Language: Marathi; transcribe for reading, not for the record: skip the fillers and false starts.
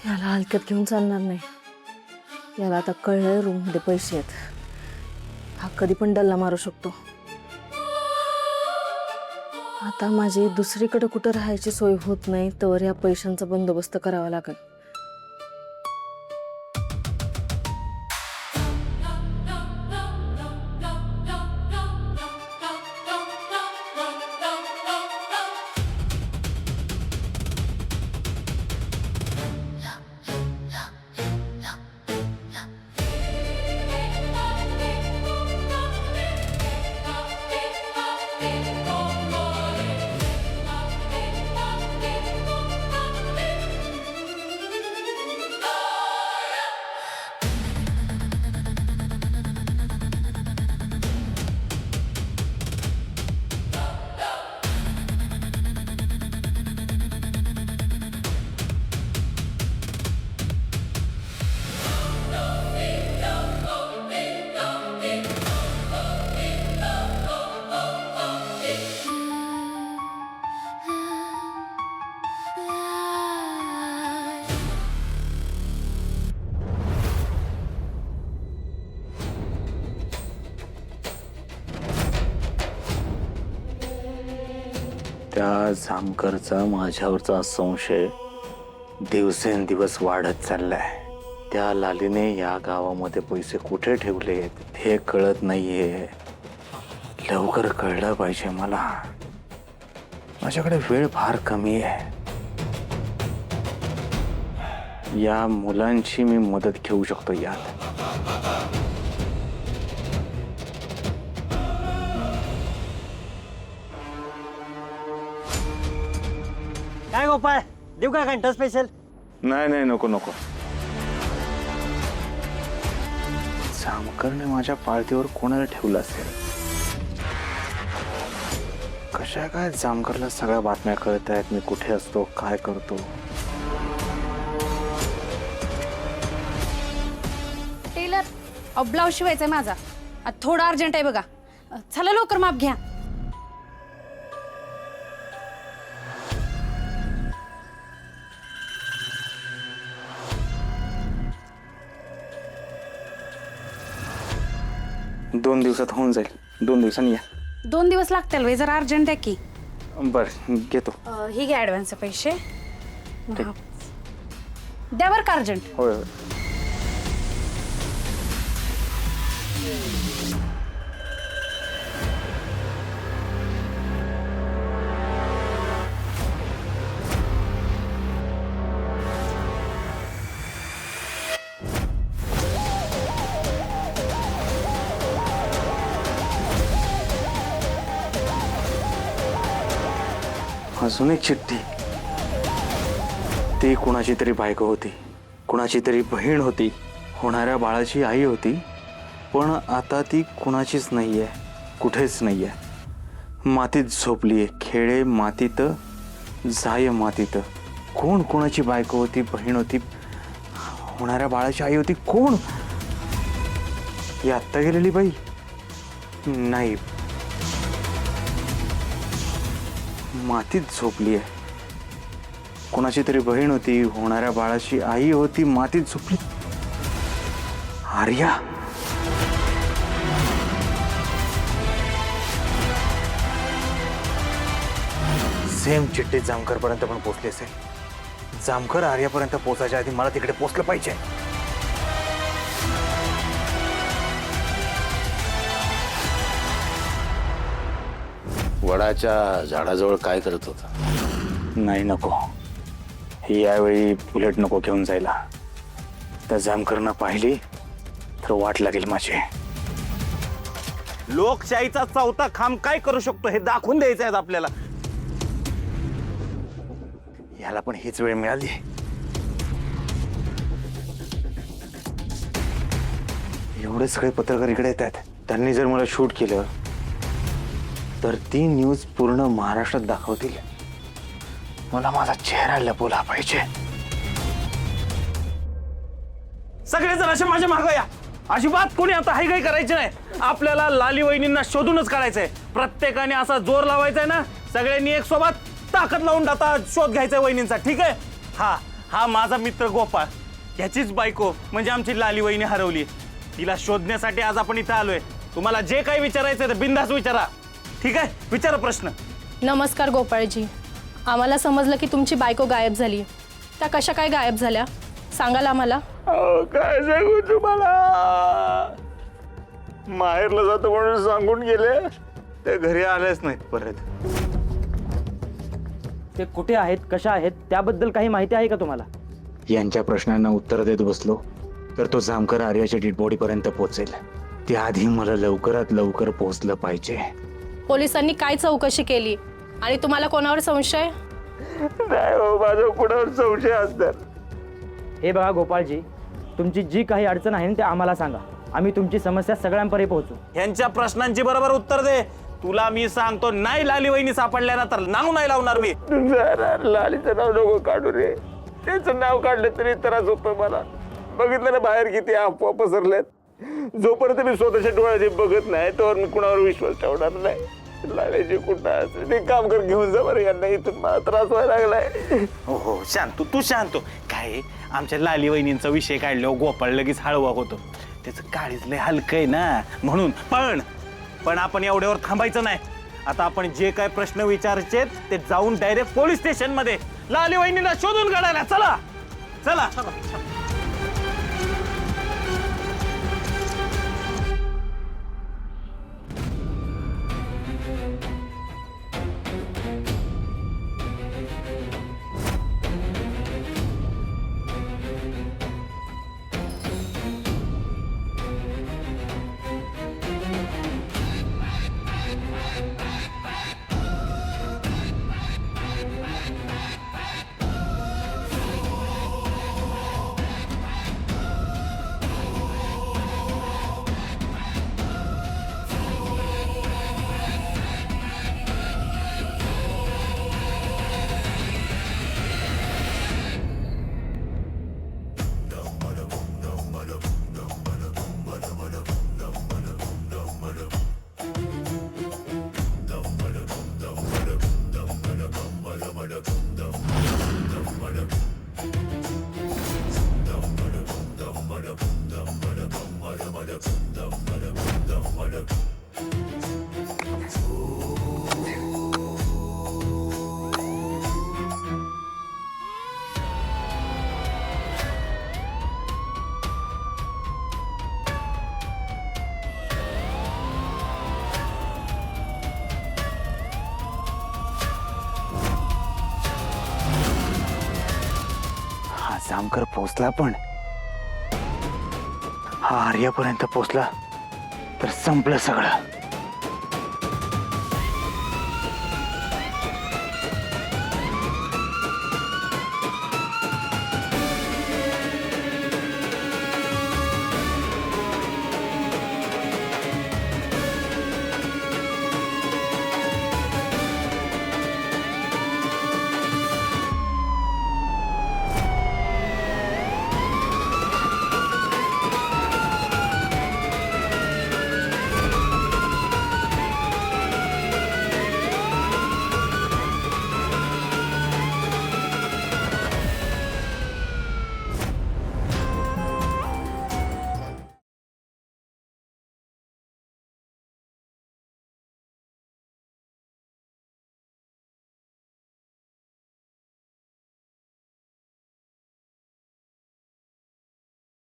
याला हलक्यात घेऊन चालणार नाही। याला आता कळलंय रूम मध्ये पैसे आहेत, हा कधी पण डल्ला मारू शकतो। आता माझी दुसरीकडे कुठं राहायची सोय होत नाही, तर या पैशांचा बंदोबस्त करावा लागेल। त्या जामकरचा माझ्यावरचा संशय दिवसेंदिवस वाढत चाललाय। त्या लालीने या गावामध्ये पैसे कुठे ठेवलेत हे कळत नाहीये। लवकर कळलं पाहिजे मला, माझ्याकडे वेळ फार कमी आहे। या मुलांची मी मदत घेऊ शकतो यात। काय गोपाळ, देऊ का घंटा स्पेशल? नाही नाही, नको नको। जामकरने माझ्या पाळतीवर कोणाला ठेवलं असेल? कशा काय जामकरला सगळ्या बातम्या कळत आहेत, मी कुठे असतो, काय करतो। टेलर, ब्लाऊज शिवायचा माझा, थोडा अर्जंट आहे बघा। चला लवकर माप घ्या। दोन दिवसात होऊन जाईल, 2 दिवसांनी या। 2 दिवस लागतील वे, जरा अर्जंट आहे की। बर घेतो। ही घ्या ऍडव्हान्स पैसे, द्या बरं का अर्जंट। होय होय। अजून एक चिठ्ठी। ती कुणाची तरी बायको होती, कुणाची तरी बहीण होती, होणाऱ्या बाळाची आई होती, पण आता ती कुणाचीच नाहीये, कुठेच नाहीये। मातीत झोपलीये, खेळे मातीत, जाय मातीत। कोण कुणाची बायको होती, बहीण होती, होणाऱ्या बाळाची आई होती, कोण? ही आत्ता गेलेली बाई नाही, मातीत झोपली आहे। कोणाची तरी बहीण होती, होणाऱ्या बाळाची आई होती, मातीत झोपली। आर्या, सेम चिठ्ठी जामकर पर्यंत पण पोहोचली असेल। जामकर आर्यापर्यंत पोहोचायच्या आधी मला तिकडे पोहोचलं पाहिजे। वडाच्या झाडाजवळ काय करत होता? नाही नको, यावेळी बुलेट नको घेऊन जायला। त्या जामकरनं पाहिली तर वाट लागेल माझी। लोकशाहीचा चौथा खांब काय करू शकतो हे दाखवून द्यायचं आहे आपल्याला। याला पण हीच वेळ मिळाली। एवढे सगळे पत्रकार इकडे येत आहेत, त्यांनी जर मला शूट केलं तर ती न्यूज पूर्ण महाराष्ट्रात दाखवतील। मला माझा चेहरा लपवला पाहिजे। सगळेजण असे माझ्या मागे या, अजिबात कोणी आता हायगाई करायची नाही। आपल्याला लाली वहिनींना शोधूनच काढायचंय। प्रत्येकाने असा जोर लावायचा आहे ना, सगळ्यांनी एक सोबत ताकद लावून आता शोध घ्यायचा वहिनींचा, ठीक आहे? हा, हा माझा मित्र गोपाळ, ह्याचीच बायको म्हणजे आमची लाली वहिनी हरवली. तिला शोधण्यासाठी आज आपण इथं आलोय. तुम्हाला जे काही विचारायचं ते बिंदास विचारा. ठीक आहे, विचारा प्रश्न. नमस्कार गोपाळजी. आम्हाला समजलं की तुमची बायको गायब झाली. त्या कशा काय गायब झाल्या सांगाल आम्हाला? काय सांगू तुम्हाला, माहेरला जातो म्हणून सांगून गेले, ते घरी आलेच नाहीत परत. ते कुठे आहेत, कशा आहेत, त्याबद्दल काही माहिती आहे का तुम्हाला? यांच्या प्रश्नांना उत्तर देत बसलो तर तो जामकर आर्याच्या डेड बॉडी पर्यंत पोहोचेल. त्याआधी मला लवकरात लवकर पोहोचलं पाहिजे. पोलिसांनी काय चौकशी केली आणि तुम्हाला कोणावर संशय? नाही हो, माझा कुणावर संशय असणार. हे बघा गोपाळजी, तुमची जी काही अडचण आहे ना ते आम्हाला सांगा. आम्ही तुमची समस्या सगळ्यांपर्यंत पोहोचू. ह्यांच्या प्रश्नांची बरोबर उत्तर दे. तुला मी सांगतो, नाही लाली वहिनी सापडल्या ना तर नाव नाही लावणार मी. जरा लालीचं नाव नको काढू रे. त्याचं नाव काढलं तरी त्रास होतो मला. बघितलं ना बाहेर किती अफवा पसरल्यात. जोपर्यंत मी स्वतःच्या डोळ्याचे बघत नाही तोवर मी कुणावर विश्वास ठेवणार नाही. लालीची कुठं असं ते काम कर, घेऊन जा बरं यांना, इथून मला त्रास व्हायला लागलाय. हो हो, शांत तू शांत. काय आमच्या लाली वहिनींचा विषय काढल्यावर गोपाळ लगेच हळवा होतो. त्याचं काळीच लय हलकं आहे ना, म्हणून. पण आपण एवढ्यावर थांबायचं नाही. आता आपण जे काय प्रश्न विचारायचे ते जाऊन डायरेक्ट पोलीस स्टेशन मध्ये लाली वहिनीला शोधून काढायला. चला चला. जामकर पोहोचला, पण हा आर्यापर्यंत पोहोचला तर संपलं सगळं.